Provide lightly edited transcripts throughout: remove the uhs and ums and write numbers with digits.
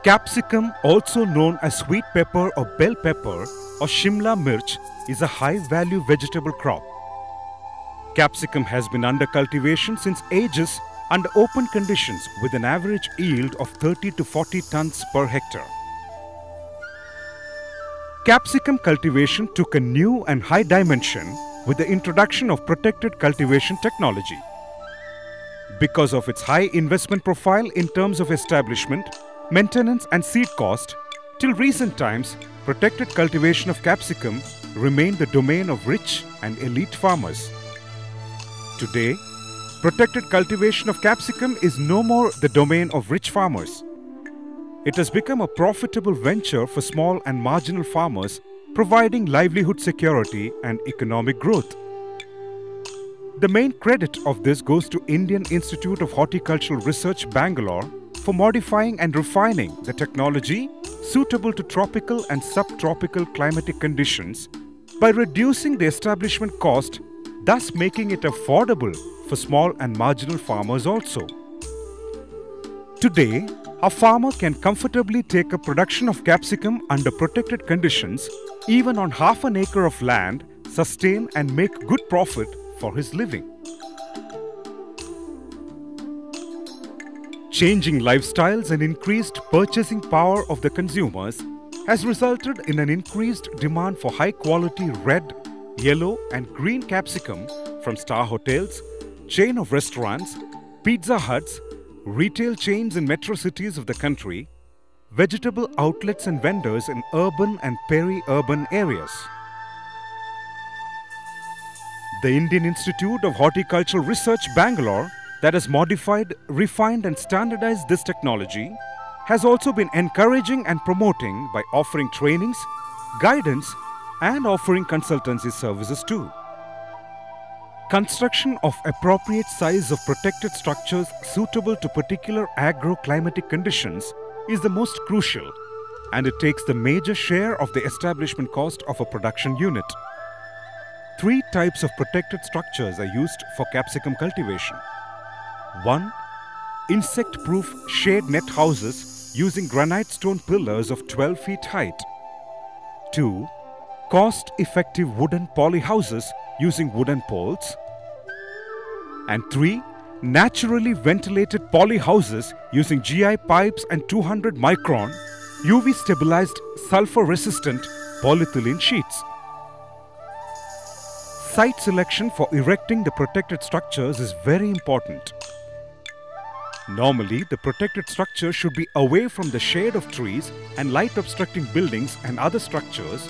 Capsicum, also known as sweet pepper or bell pepper or Shimla mirch, is a high-value vegetable crop. Capsicum has been under cultivation since ages under open conditions with an average yield of 30 to 40 tons per hectare. Capsicum cultivation took a new and high dimension with the introduction of protected cultivation technology. Because of its high investment profile in terms of establishment, maintenance and seed cost, till recent times, protected cultivation of capsicum remained the domain of rich and elite farmers. Today, protected cultivation of capsicum is no more the domain of rich farmers. It has become a profitable venture for small and marginal farmers, providing livelihood security and economic growth. The main credit of this goes to Indian Institute of Horticultural Research, Bangalore, for modifying and refining the technology suitable to tropical and subtropical climatic conditions by reducing the establishment cost, thus making it affordable for small and marginal farmers also. Today, a farmer can comfortably take up production of capsicum under protected conditions, even on half an acre of land, sustain and make good profit for his living. Changing lifestyles and increased purchasing power of the consumers has resulted in an increased demand for high-quality red, yellow and green capsicum from star hotels, chain of restaurants, Pizza Huts, retail chains in metro cities of the country, vegetable outlets and vendors in urban and peri-urban areas. The Indian Institute of Horticultural Research, Bangalore, that has modified, refined and standardized this technology, has also been encouraging and promoting by offering trainings, guidance and offering consultancy services too. Construction of appropriate size of protected structures suitable to particular agro-climatic conditions is the most crucial, and it takes the major share of the establishment cost of a production unit. 3 types of protected structures are used for capsicum cultivation. 1. Insect-proof shade net houses using granite stone pillars of 12 feet height. 2. Cost-effective wooden poly houses using wooden poles. And 3. Naturally ventilated poly houses using GI pipes and 200 micron UV stabilized sulfur-resistant polyethylene sheets. Site selection for erecting the protected structures is very important. Normally, the protected structure should be away from the shade of trees and light obstructing buildings and other structures,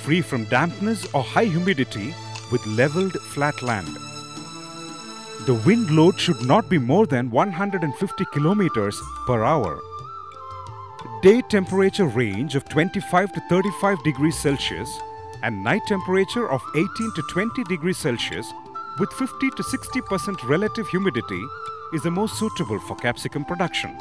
free from dampness or high humidity, with leveled flat land. The wind load should not be more than 150 kilometers per hour. Day temperature range of 25 to 35 degrees Celsius and night temperature of 18 to 20 degrees Celsius with 50 to 60% relative humidity is the most suitable for capsicum production.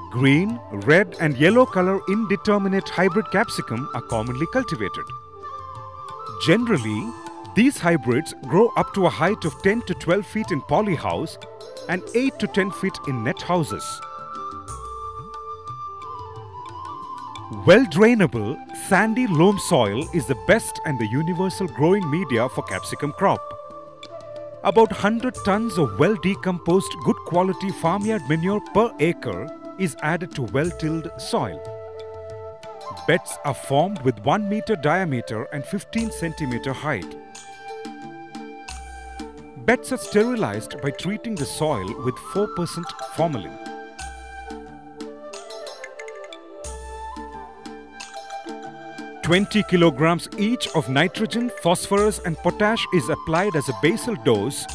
Green, red and yellow color indeterminate hybrid capsicum are commonly cultivated. Generally, these hybrids grow up to a height of 10 to 12 feet in poly house and 8 to 10 feet in net houses. Well-drainable, sandy loam soil is the best and the universal growing media for capsicum crop. About 100 tons of well-decomposed, good-quality farmyard manure per acre is added to well-tilled soil. Beds are formed with 1 meter diameter and 15 centimeter height. Beds are sterilized by treating the soil with 4% formalin. $20 kilograms each of nitrogen, phosphorus and potash is applied as a basal dose,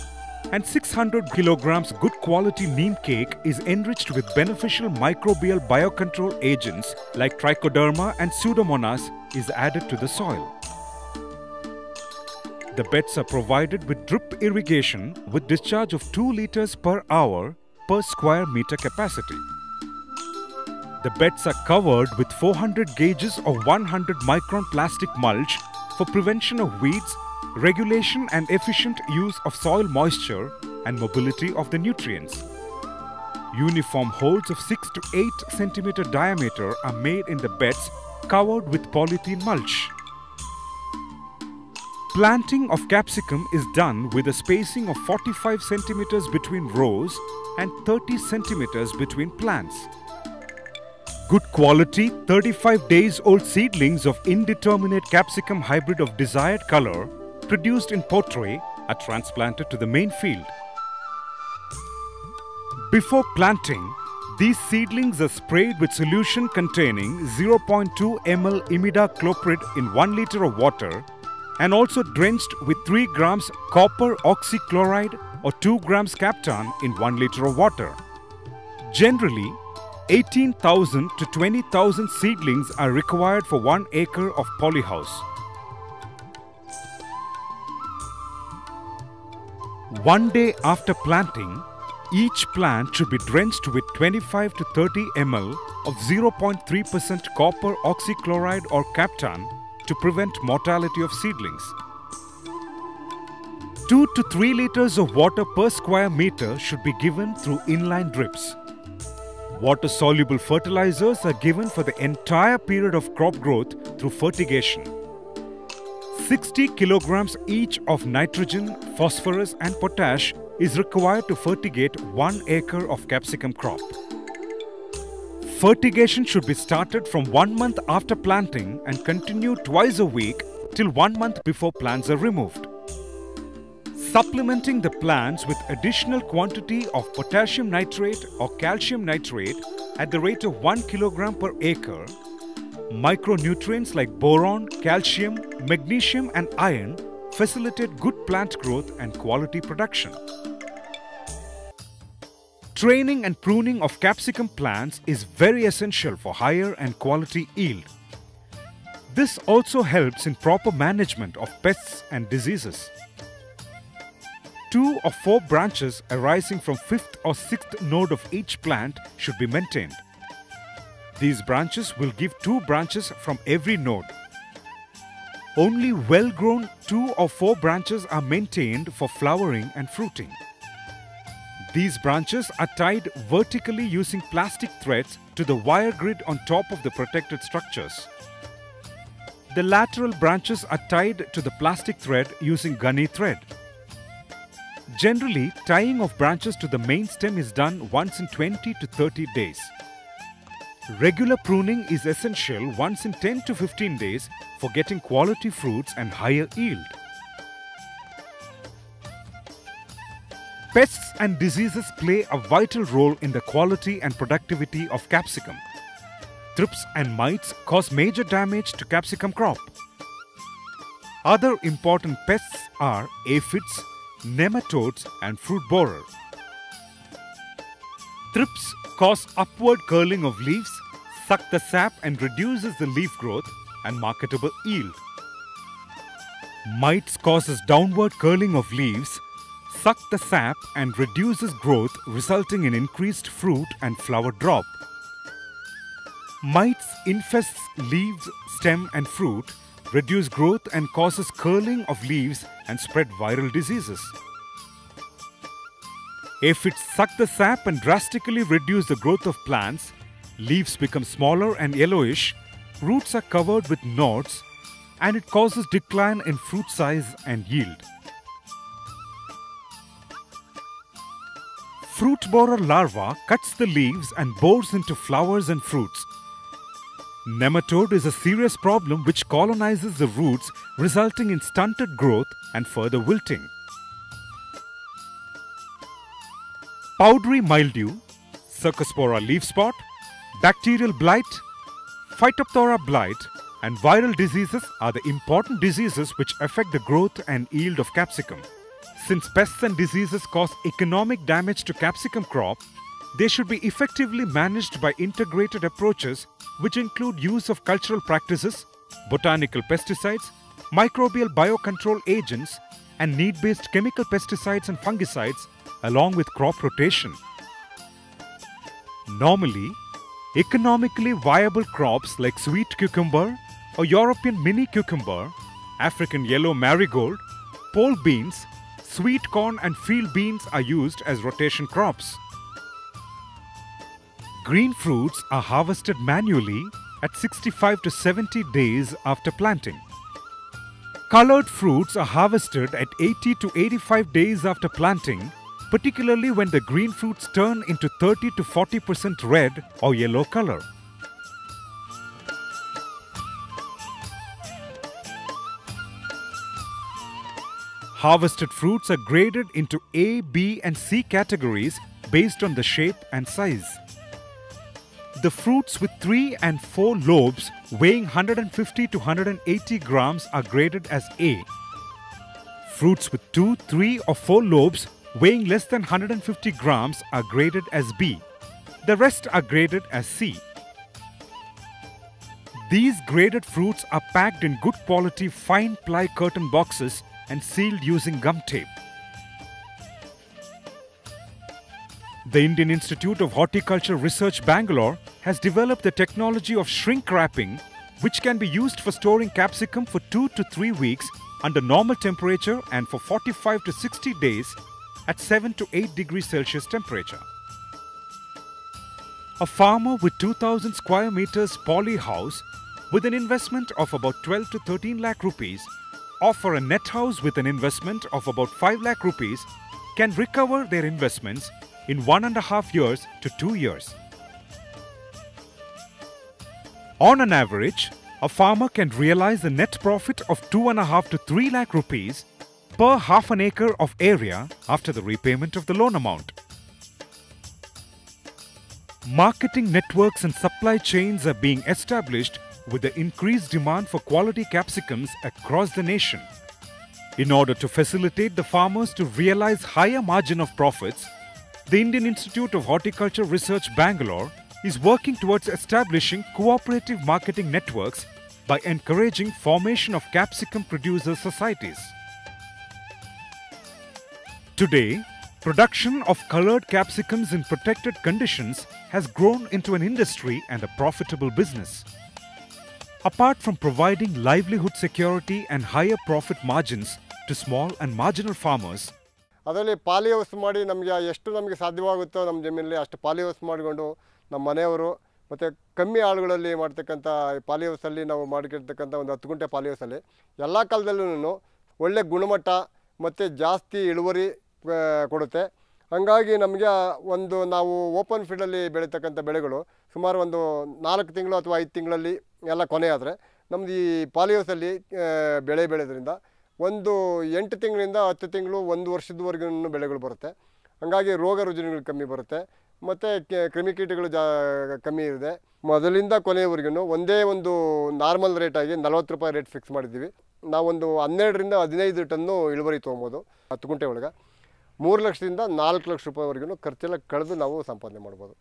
and 600 kilograms good quality neem cake is enriched with beneficial microbial biocontrol agents like trichoderma and pseudomonas is added to the soil. The beds are provided with drip irrigation with discharge of 2 liters per hour per square meter capacity. The beds are covered with 400 gauges of 100 micron plastic mulch for prevention of weeds, regulation and efficient use of soil moisture and mobility of the nutrients. Uniform holes of 6 to 8 centimeter diameter are made in the beds covered with polythene mulch. Planting of capsicum is done with a spacing of 45 centimeters between rows and 30 centimeters between plants. Good quality 35 days old seedlings of indeterminate capsicum hybrid of desired color produced in pottery are transplanted to the main field. Before planting, these seedlings are sprayed with solution containing 0.2 ml imidacloprid in 1 liter of water and also drenched with 3 grams copper oxychloride or 2 grams captan in 1 liter of water. Generally, 18,000 to 20,000 seedlings are required for 1 acre of polyhouse. 1 day after planting, each plant should be drenched with 25 to 30 ml of 0.3% copper oxychloride or captan to prevent mortality of seedlings. 2 to 3 liters of water per square meter should be given through inline drips. Water-soluble fertilizers are given for the entire period of crop growth through fertigation. 60 kilograms each of nitrogen, phosphorus and potash is required to fertigate 1 acre of capsicum crop. Fertigation should be started from 1 month after planting and continue twice a week till 1 month before plants are removed. Supplementing the plants with additional quantity of potassium nitrate or calcium nitrate at the rate of 1 kilogram per acre, micronutrients like boron, calcium, magnesium and iron facilitate good plant growth and quality production. Training and pruning of capsicum plants is very essential for higher and quality yield. This also helps in proper management of pests and diseases. 2 or 4 branches arising from 5th or 6th node of each plant should be maintained. These branches will give 2 branches from every node. Only well-grown 2 or 4 branches are maintained for flowering and fruiting. These branches are tied vertically using plastic threads to the wire grid on top of the protected structures. The lateral branches are tied to the plastic thread using gunny thread. Generally, tying of branches to the main stem is done once in 20 to 30 days. Regular pruning is essential once in 10 to 15 days for getting quality fruits and higher yield. Pests and diseases play a vital role in the quality and productivity of capsicum. Thrips and mites cause major damage to capsicum crop. Other important pests are aphids, nematodes and fruit borer. Thrips cause upward curling of leaves, suck the sap and reduces the leaf growth and marketable yield. Mites causes downward curling of leaves, suck the sap and reduces growth, resulting in increased fruit and flower drop. Mites infests leaves, stem and fruit, reduce growth and causes curling of leaves and spread viral diseases. Aphids suck the sap and drastically reduce the growth of plants, leaves become smaller and yellowish, roots are covered with knots, and it causes decline in fruit size and yield. Fruit borer larva cuts the leaves and bores into flowers and fruits. Nematode is a serious problem which colonizes the roots, resulting in stunted growth and further wilting. Powdery mildew, Cercospora leaf spot, bacterial blight, Phytophthora blight and viral diseases are the important diseases which affect the growth and yield of capsicum. Since pests and diseases cause economic damage to capsicum crop, they should be effectively managed by integrated approaches which include use of cultural practices, botanical pesticides, microbial biocontrol agents and need-based chemical pesticides and fungicides along with crop rotation. Normally, economically viable crops like sweet cucumber or European mini cucumber, African yellow marigold, pole beans, sweet corn and field beans are used as rotation crops. green fruits are harvested manually at 65 to 70 days after planting. Colored fruits are harvested at 80 to 85 days after planting, particularly when the green fruits turn into 30 to 40% red or yellow color. Harvested fruits are graded into A, B and C categories based on the shape and size. The fruits with 3 and 4 lobes weighing 150 to 180 grams are graded as A. Fruits with 2, 3 or 4 lobes weighing less than 150 grams are graded as B. The rest are graded as C. These graded fruits are packed in good quality fine ply curtain boxes and sealed using gum tape. The Indian Institute of Horticulture Research, Bangalore has developed the technology of shrink wrapping, which can be used for storing capsicum for 2 to 3 weeks under normal temperature and for 45 to 60 days at 7 to 8 degrees Celsius temperature. A farmer with 2,000 square meters poly house with an investment of about 12 to 13 lakh rupees or for a net house with an investment of about 5 lakh rupees can recover their investments in 1.5 years to 2 years. On an average, a farmer can realize a net profit of 2.5 to 3 lakh rupees per half an acre of area after the repayment of the loan amount. Marketing networks and supply chains are being established with the increased demand for quality capsicums across the nation. In order to facilitate the farmers to realize higher margin of profits, the Indian Institute of Horticulture Research, Bangalore is working towards establishing cooperative marketing networks by encouraging formation of capsicum producer societies. Today, production of colored capsicums in protected conditions has grown into an industry and a profitable business. Apart from providing livelihood security and higher profit margins to small and marginal farmers, ಅದರಲ್ಲಿ poly house ಮಾಡಿ ನಮಗೆ ಎಷ್ಟು ನಮಗೆ ಸಾಧ್ಯವಾಗುತ್ತೋ ನಮ್ಮ ಜಮೀನಲ್ಲಿ ಅಷ್ಟು poly house ಮಾಡಿಕೊಂಡು ನಮ್ಮ ಮನೆಯವರು ಮತ್ತು ಕಮ್ಮಿ ಆಳುಗಳಲ್ಲಿ ಮಾಡ್ತಕ್ಕಂಥ ಪಾಲಿ ಹೌಸಲ್ಲಿ ನಾವು ಮಾಡಿರ್ತಕ್ಕಂಥ ಒಂದು 10 ಗುಂಟೆ ಪಾಲಿ ಹೌಸಲ್ಲಿ ಎಲ್ಲ ಕಾಲದಲ್ಲೂ ಒಳ್ಳೆ ಗುಣಮಟ್ಟ ಮತ್ತು ಜಾಸ್ತಿ ಇಳುವರಿ ಕೊಡುತ್ತೆ. ಹಾಗಾಗಿ ನಮಗೆ ಒಂದು ನಾವು ಓಪನ್ ಫೀಲ್ಡಲ್ಲಿ ಬೆಳೀತಕ್ಕಂಥ ಬೆಳೆಗಳು ಸುಮಾರು ಒಂದು 4 ತಿಂಗಳು ಅಥವಾ 5 ತಿಂಗಳಲ್ಲಿ ಎಲ್ಲ ಕೊನೆ ಆದರೆ ನಮ್ಮದು ಈ ಪಾಲಿ ಹೌಸಲ್ಲಿ ಬೆಳೆ ಬೆಳೆಯೋದ್ರಿಂದ ಒಂದು 8 ತಿಂಗಳಿಂದ 10 ತಿಂಗಳು 1 ವರ್ಷದವರೆಗೂ ಬೆಳೆಗಳು ಬರುತ್ತೆ. ಹಾಗಾಗಿ ರೋಗ ರುಜಿನಗಳು ಕಮ್ಮಿ ಬರುತ್ತೆ ಮತ್ತು ಕ್ರಿಮಿಕೀಟಗಳು ಕಮ್ಮಿ ಇದೆ. ಮೊದಲಿಂದ ಕೊನೆಯವರೆಗೂ ಒಂದೇ ಒಂದು ನಾರ್ಮಲ್ ರೇಟಾಗಿ 40 ರೂಪಾಯಿ ರೇಟ್ ಫಿಕ್ಸ್ ಮಾಡಿದ್ದೀವಿ. ನಾವೊಂದು 12 ರಿಂದ 15 ಟನ್ನು ಇಳುವರಿ ತೊಗೊಬೋದು 10 ಗುಂಟೆ ಒಳಗೆ. 3 ಲಕ್ಷದಿಂದ 4 ಲಕ್ಷ ರೂಪಾಯಿವರೆಗೂ ಖರ್ಚೆಲ್ಲ ಕಳೆದು ನಾವು ಸಂಪಾದನೆ ಮಾಡ್ಬೋದು.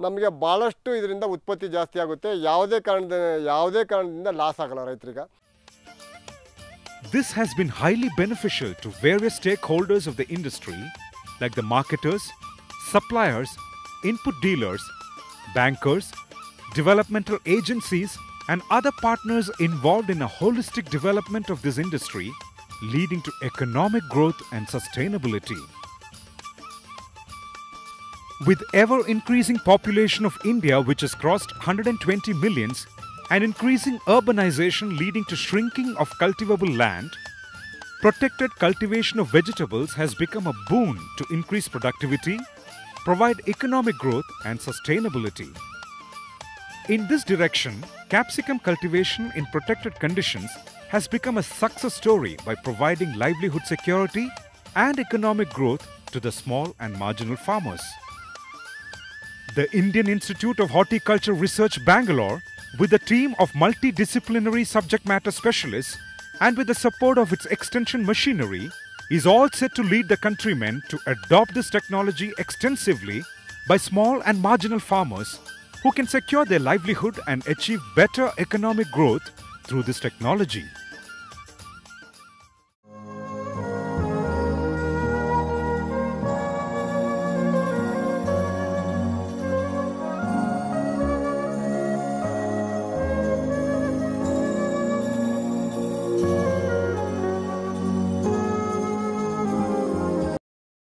ನಮಗೆ ಭಾಳಷ್ಟು ಇದರಿಂದ ಉತ್ಪತ್ತಿ ಜಾಸ್ತಿ ಆಗುತ್ತೆ. ಯಾವುದೇ ಕಾರಣದಿಂದ ಲಾಸ್ ಆಗಲ್ಲ ರೈತರಿಗೆ. This has been highly beneficial to various stakeholders of the industry like the marketers, suppliers, input dealers, bankers, developmental agencies and other partners involved in a holistic development of this industry, leading to economic growth and sustainability. With ever-increasing population of India, which has crossed 120 millions, and increasing urbanization leading to shrinking of cultivable land, protected cultivation of vegetables has become a boon to increase productivity, provide economic growth and sustainability. In this direction, capsicum cultivation in protected conditions has become a success story by providing livelihood security and economic growth to the small and marginal farmers. The Indian Institute of Horticulture Research, Bangalore, with a team of multidisciplinary subject matter specialists and with the support of its extension machinery, is all set to lead the countrymen to adopt this technology extensively by small and marginal farmers who can secure their livelihood and achieve better economic growth through this technology.